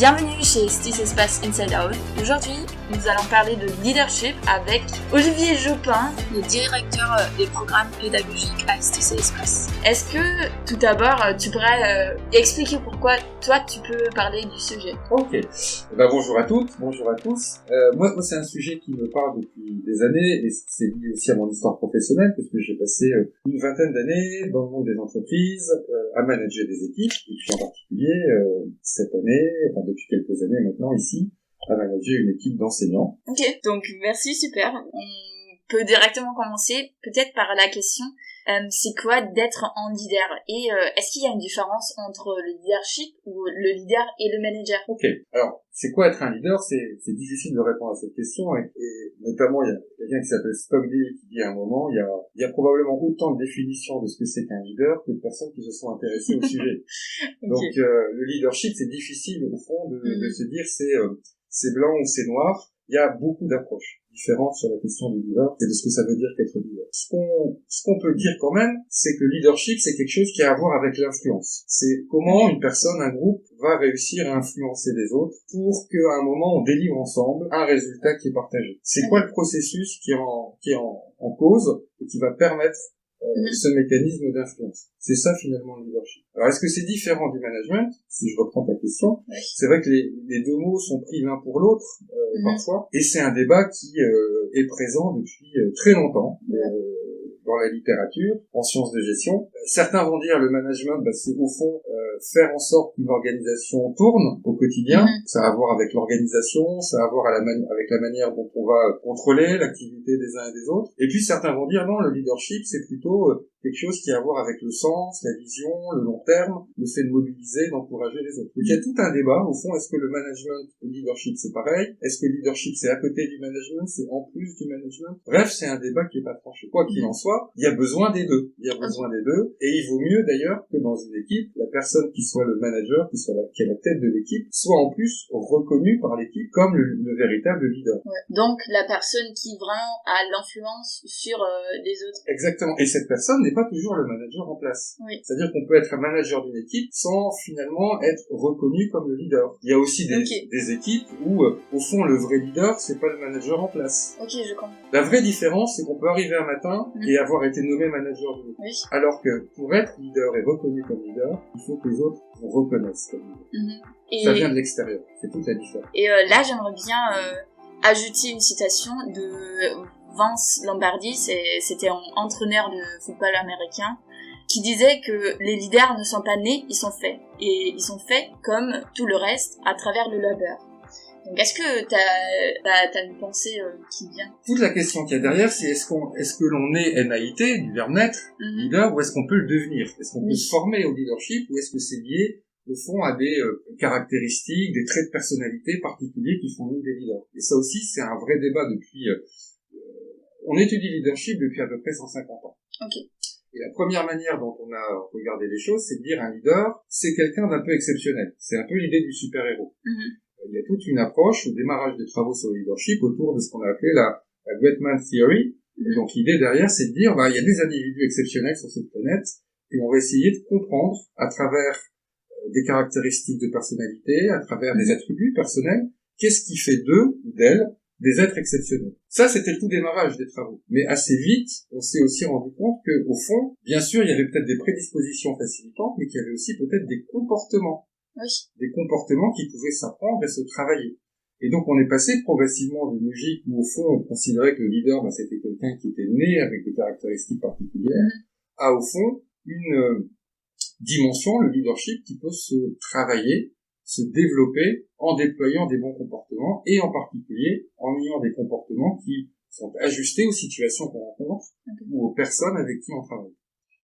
Bienvenue chez Stis Espace Inside Out. Aujourd'hui, nous allons parler de leadership avec Olivier Jopin, le directeur des programmes pédagogiques à Stis Espace. Est-ce que, tout d'abord, tu pourrais expliquer pourquoi toi, tu peux parler du sujet? Ok. Bonjour à toutes, bonjour à tous. Moi, c'est un sujet qui me parle depuis des années et c'est lié aussi à mon histoire professionnelle parce que j'ai passé une vingtaine d'années dans le monde des entreprises à manager des équipes et puis en particulier cette année, depuis quelques années maintenant ici, à manager une équipe d'enseignants. Ok, donc merci, super. On peut directement commencer peut-être par la question, c'est quoi d'être un leader? Et est-ce qu'il y a une différence entre le leadership ou le leader et le manager? Ok, alors c'est quoi être un leader? C'est difficile de répondre à cette question et notamment il y a quelqu'un qui s'appelle Stockdale qui dit à un moment il y a probablement autant de définitions de ce que c'est qu'un leader que de personnes qui se sont intéressées au sujet. Okay. Donc le leadership, c'est difficile au fond de se dire c'est blanc ou c'est noir. Il y a beaucoup d'approches différentes sur la question du leader et de ce que ça veut dire qu'être leader. Ce qu'on peut dire quand même, c'est que le leadership, c'est quelque chose qui a à voir avec l'influence. C'est comment une personne, un groupe, va réussir à influencer les autres pour qu'à un moment, on délivre ensemble un résultat qui est partagé. C'est quoi le processus qui est en cause et qui va permettre ce mécanisme d'influence? C'est ça finalement le leadership. Alors est-ce que c'est différent du management? Si je reprends ta question, c'est vrai que les deux mots sont pris l'un pour l'autre parfois, et c'est un débat qui est présent depuis très longtemps dans la littérature, en sciences de gestion. Certains vont dire le management, c'est au fond faire en sorte qu'une organisation tourne au quotidien. Ça a à voir avec l'organisation, ça a à voir avec la manière dont on va contrôler l'activité des uns et des autres. Et puis certains vont dire non, le leadership, c'est plutôt quelque chose qui a à voir avec le sens, la vision, le long terme, le fait de mobiliser, d'encourager les autres. Donc il y a tout un débat, au fond, est-ce que le management et le leadership c'est pareil? Est-ce que le leadership c'est à côté du management, c'est en plus du management? Bref, c'est un débat qui est pas tranché. Quoi qu'il en soit, il y a besoin des deux. Il y a besoin des deux, et il vaut mieux d'ailleurs que dans une équipe, la personne qui soit le manager, qui est la tête de l'équipe, soit en plus reconnue par l'équipe comme le véritable leader. Ouais. Donc la personne qui vraiment a l'influence sur les autres. Exactement. Et cette personne n'est pas toujours le manager en place. Oui. C'est-à-dire qu'on peut être un manager d'une équipe sans finalement être reconnu comme le leader. Il y a aussi des équipes où, au fond, le vrai leader, c'est pas le manager en place. Ok, je comprends. La vraie différence, c'est qu'on peut arriver un matin et avoir été nommé manager d'une équipe. Oui. Alors que pour être leader et reconnu comme leader, il faut que les autres vous reconnaissent comme leader. Et ça vient de l'extérieur. C'est toute la différence. Et là, j'aimerais bien ajouter une citation de Vince Lombardi, c'était un entraîneur de football américain, qui disait que les leaders ne sont pas nés, ils sont faits. Et ils sont faits comme tout le reste, à travers le labeur. Donc est-ce que t'as une pensée qui vient? Toute la question qu'il y a derrière, c'est est-ce que l'on est NAIT, du verbe naître, leader, ou est-ce qu'on peut le devenir? Est-ce qu'on peut se former au leadership, ou est-ce que c'est lié au fond à des caractéristiques, des traits de personnalité particuliers qui font nous des leaders? Et ça aussi, c'est un vrai débat depuis... on étudie le leadership depuis à peu près 150 ans. Ok. Et la première manière dont on a regardé les choses, c'est de dire un leader, c'est quelqu'un d'un peu exceptionnel. C'est un peu l'idée du super-héros. Il y a toute une approche au démarrage des travaux sur le leadership autour de ce qu'on a appelé la Great Man Theory. Et donc l'idée derrière, c'est de dire, il y a des individus exceptionnels sur cette planète, et on va essayer de comprendre à travers des caractéristiques de personnalité, à travers des attributs personnels, qu'est-ce qui fait d'eux ou d'elles des êtres exceptionnels. Ça, c'était le tout démarrage des travaux. Mais assez vite, on s'est aussi rendu compte que, au fond, bien sûr, il y avait peut-être des prédispositions facilitantes, mais qu'il y avait aussi peut-être des comportements. Oui. Des comportements qui pouvaient s'apprendre et se travailler. Et donc, on est passé progressivement d'une logique où, au fond, on considérait que le leader, c'était quelqu'un qui était né avec des caractéristiques particulières, à, au fond, une dimension, le leadership, qui peut se travailler, se développer en déployant des bons comportements et en particulier en ayant des comportements qui sont ajustés aux situations qu'on rencontre ou aux personnes avec qui on travaille.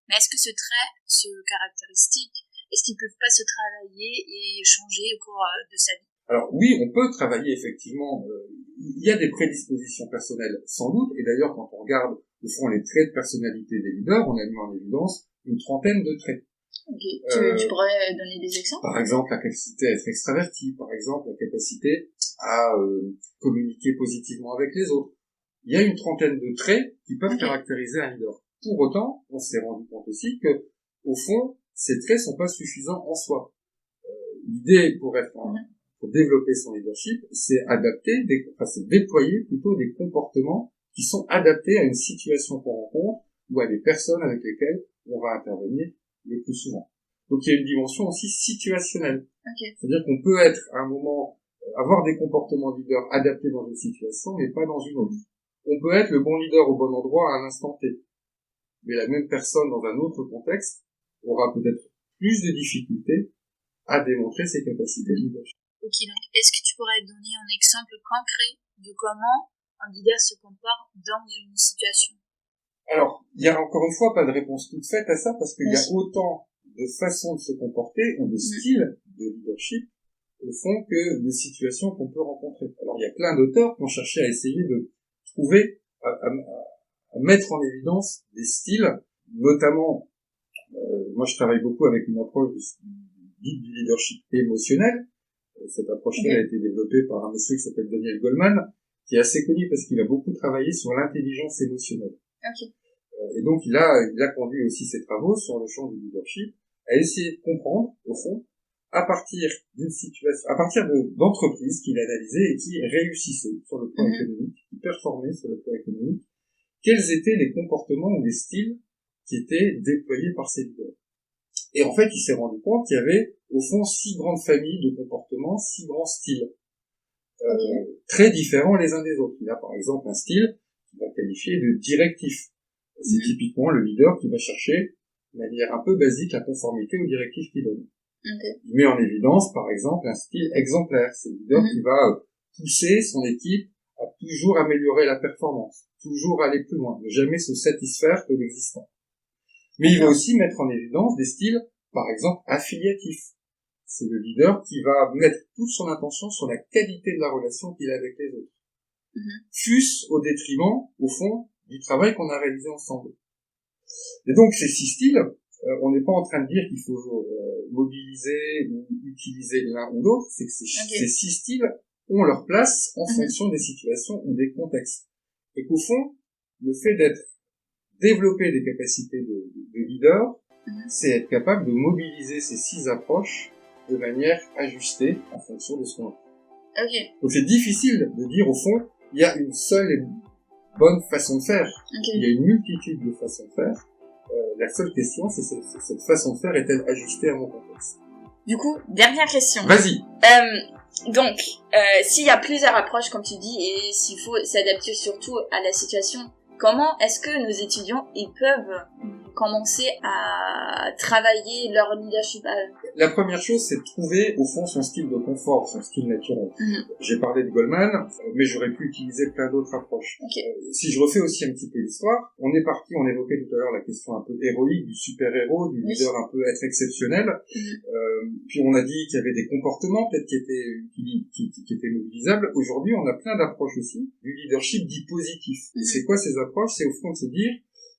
Mais est-ce que ce trait, ce caractéristique, est-ce qu'ils peuvent pas se travailler et changer au cours de sa vie? Alors oui, on peut travailler effectivement. Il y a des prédispositions personnelles sans doute, et d'ailleurs quand on regarde au fond les traits de personnalité des leaders, on a mis en évidence une trentaine de traits. Ok. Tu pourrais donner des exemples? Par exemple, la capacité à être extraverti, par exemple, la capacité à communiquer positivement avec les autres. Il y a une trentaine de traits qui peuvent caractériser un leader. Pour autant, on s'est rendu compte aussi que, au fond, ces traits sont pas suffisants en soi. L'idée pour pour développer son leadership, c'est c'est déployer plutôt des comportements qui sont adaptés à une situation qu'on rencontre ou à des personnes avec lesquelles on va intervenir le plus souvent. Donc il y a une dimension aussi situationnelle. Okay. C'est-à-dire qu'on peut être à un moment, avoir des comportements leaders adaptés dans une situation, mais pas dans une autre. On peut être le bon leader au bon endroit à un instant T. Mais la même personne dans un autre contexte aura peut-être plus de difficultés à démontrer ses capacités de leadership. Ok, donc est-ce que tu pourrais donner un exemple concret de comment un leader se comporte dans une situation? Alors, il y a encore une fois pas de réponse toute faite à ça, parce qu'il y a autant de façons de se comporter ou de styles de leadership, au fond, que de situations qu'on peut rencontrer. Alors, il y a plein d'auteurs qui ont cherché à essayer de trouver, à mettre en évidence des styles, notamment, moi je travaille beaucoup avec une approche dite du leadership émotionnel. Cette approche-là a été développée par un monsieur qui s'appelle Daniel Goleman, qui est assez connu parce qu'il a beaucoup travaillé sur l'intelligence émotionnelle. Et donc il a conduit aussi ses travaux sur le champ du leadership, à essayer de comprendre, au fond, à partir d'une situation, à partir d'entreprises qu'il analysait et qui réussissaient sur le plan économique, qui performaient sur le plan économique, quels étaient les comportements ou les styles qui étaient déployés par ces leaders. Et en fait, il s'est rendu compte qu'il y avait, au fond, 6 grandes familles de comportements, 6 grands styles, très différents les uns des autres. Il a par exemple un style qu'il va qualifier de directif. C'est typiquement le leader qui va chercher, de manière un peu basique, la conformité aux directives qu'il donne. Il met en évidence, par exemple, un style exemplaire. C'est le leader qui va pousser son équipe à toujours améliorer la performance, toujours aller plus loin, ne jamais se satisfaire de l'existant. Mais il va aussi mettre en évidence des styles, par exemple, affiliatifs. C'est le leader qui va mettre toute son attention sur la qualité de la relation qu'il a avec les autres. Fût-ce au détriment, au fond, du travail qu'on a réalisé ensemble. Et donc, ces 6 styles, on n'est pas en train de dire qu'il faut mobiliser ou utiliser l'un ou l'autre, c'est que ces 6 styles ont leur place en fonction des situations ou des contextes. Et qu'au fond, le fait développer des capacités de leader, c'est être capable de mobiliser ces 6 approches de manière ajustée en fonction de ce qu'on a. Donc c'est difficile de dire, au fond, il y a une seule et bonne façon de faire. Il y a une multitude de façons de faire. La seule question, c'est cette façon de faire est-elle ajustée à mon contexte? Du coup, dernière question. Vas-y. Donc, s'il y a plusieurs approches, comme tu dis, et s'il faut s'adapter surtout à la situation, comment est-ce que nos étudiants, ils peuvent commencer à travailler leur leadership à eux? La première chose, c'est de trouver, au fond, son style de confort, son style naturel. J'ai parlé de Goleman, mais j'aurais pu utiliser plein d'autres approches. Si je refais aussi un petit peu l'histoire, on évoquait tout à l'heure la question un peu héroïque du super-héros, du leader un peu être exceptionnel. Puis on a dit qu'il y avait des comportements peut-être qui étaient mobilisables. Aujourd'hui, on a plein d'approches aussi du leadership dit positif. C'est quoi ces approches? C'est au fond de se dire,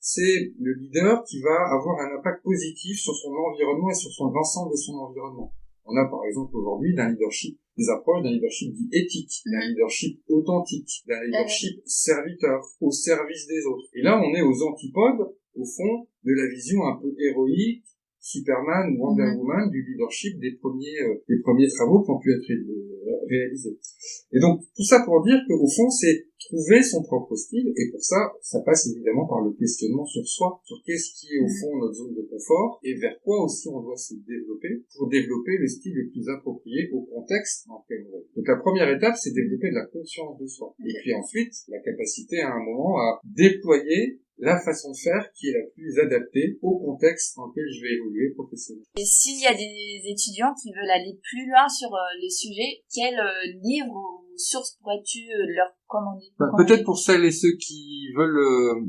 c'est le leader qui va avoir un impact positif sur son environnement et sur l'ensemble de son environnement. On a par exemple aujourd'hui des approches d'un leadership dit éthique, d'un leadership authentique, d'un leadership serviteur, au service des autres. Et là, on est aux antipodes, au fond, de la vision un peu héroïque, Superman ou Wonder Woman, du leadership des premiers travaux qui ont pu être réalisés. Et donc, tout ça pour dire qu'au fond, c'est trouver son propre style, et pour ça, ça passe évidemment par le questionnement sur soi, sur qu'est-ce qui est au fond notre zone de confort, et vers quoi aussi on doit se développer, pour développer le style le plus approprié au contexte dans lequel on est. Donc la première étape, c'est développer de la conscience de soi. Et puis ensuite, la capacité à un moment à déployer la façon de faire qui est la plus adaptée au contexte dans lequel je vais évoluer professionnellement. Et s'il y a des étudiants qui veulent aller plus loin sur les sujets, quel livre ou source pourrais-tu leur commander? Peut-être pour celles et ceux qui veulent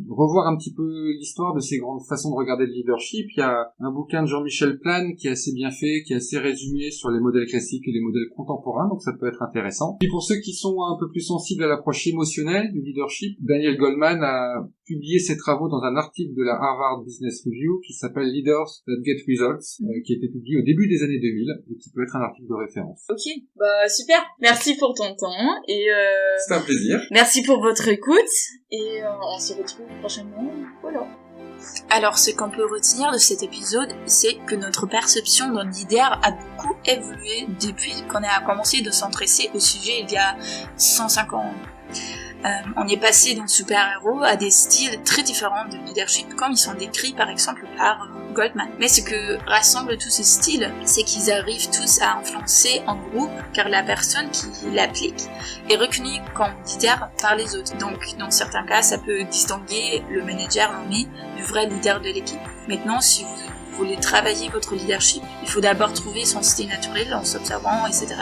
revoir un petit peu l'histoire de ces grandes façons de regarder le leadership, il y a un bouquin de Jean-Michel Plane qui est assez bien fait, qui est assez résumé sur les modèles classiques et les modèles contemporains, donc ça peut être intéressant. Puis pour ceux qui sont un peu plus sensibles à l'approche émotionnelle du leadership, Daniel Goleman a publié ses travaux dans un article de la Harvard Business Review qui s'appelle Leaders That Get Results, qui a été publié au début des années 2000 et qui peut être un article de référence. Ok, bah super, merci pour ton temps et c'est un plaisir. plaisir. Merci pour votre écoute et on se retrouve prochainement. Voilà. Alors, ce qu'on peut retenir de cet épisode, c'est que notre perception d'un leader a beaucoup évolué depuis qu'on a commencé de s'intéresser au sujet il y a 150 ans. On est passé d'un super-héros à des styles très différents de leadership, comme ils sont décrits par exemple par Goldman. Mais ce que rassemble tous ces styles, c'est qu'ils arrivent tous à influencer en groupe, car la personne qui l'applique est reconnue comme leader par les autres. Donc, dans certains cas, ça peut distinguer le manager nommé du vrai leader de l'équipe. Maintenant, si vous voulez travailler votre leadership, il faut d'abord trouver son style naturel en s'observant, etc.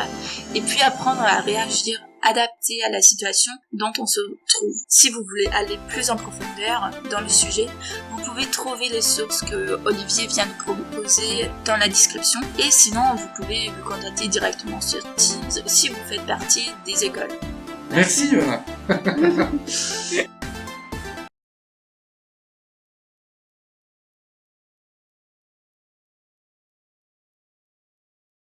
Et puis apprendre à réagir adapté à la situation dont on se trouve. Si vous voulez aller plus en profondeur dans le sujet, vous pouvez trouver les sources que Olivier vient de proposer dans la description, et sinon vous pouvez le contacter directement sur Teams si vous faites partie des écoles. Merci Johanna.